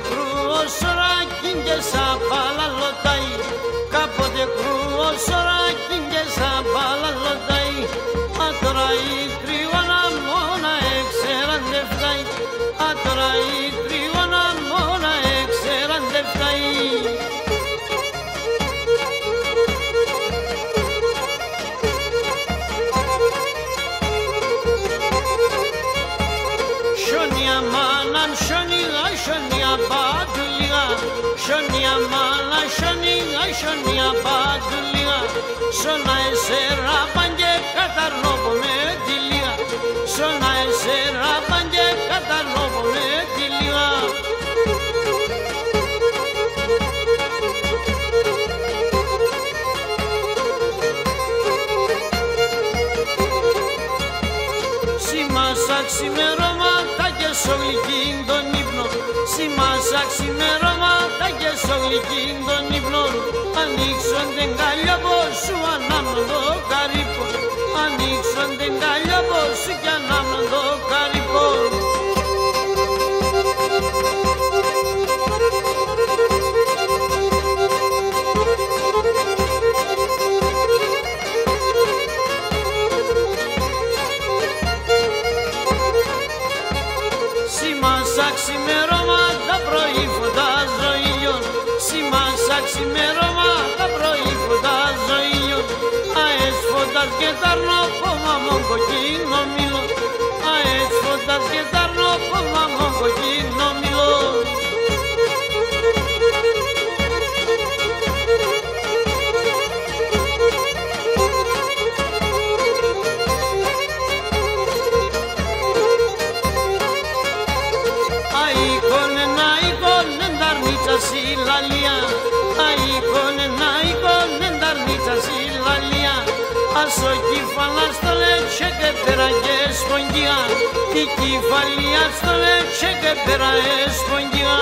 κρούω σωράκι και σαν παλαλωτάει, κάποτε κρούω σωράκι και σαν παλαλωτάει. Α τώρα η τριγώνα μόνα έξεραν δε φτάει, α τώρα η τριγώνα μόνα έξεραν δε φτάει. Şonya mala şoniga şonya baduliga, şonya mala şoniga şonya baduliga. Sona esera panje katarnobo me diliga, sona esera panje katarnobo me diliga. Σημάσα ξημερώματα και σογλυκήν των ύπνων, σημάσα ξημερώματα και σογλυκήν των ύπνων. Ανοίξονται γκάλια σου ανάμνον το καρύπο, ανοίξονται γκάλια σου κι ανάμνον το καρύπο. Σημάσα ξημερώματα πρωί φωτάζω ήλιον, σημάσα ξημερώματα πρωί φωτάζω ήλιον. Αες φωτάς και τάρνω πόμα μον κοκκίνο μήλο, αες φωτάς και τάρνω πόμα μον κοκκίνο μήλο. Silalia, aikone naikone darnica silalia. Aso kifala στο leche que pera espongia, y kifalía στο leche que pera espongia.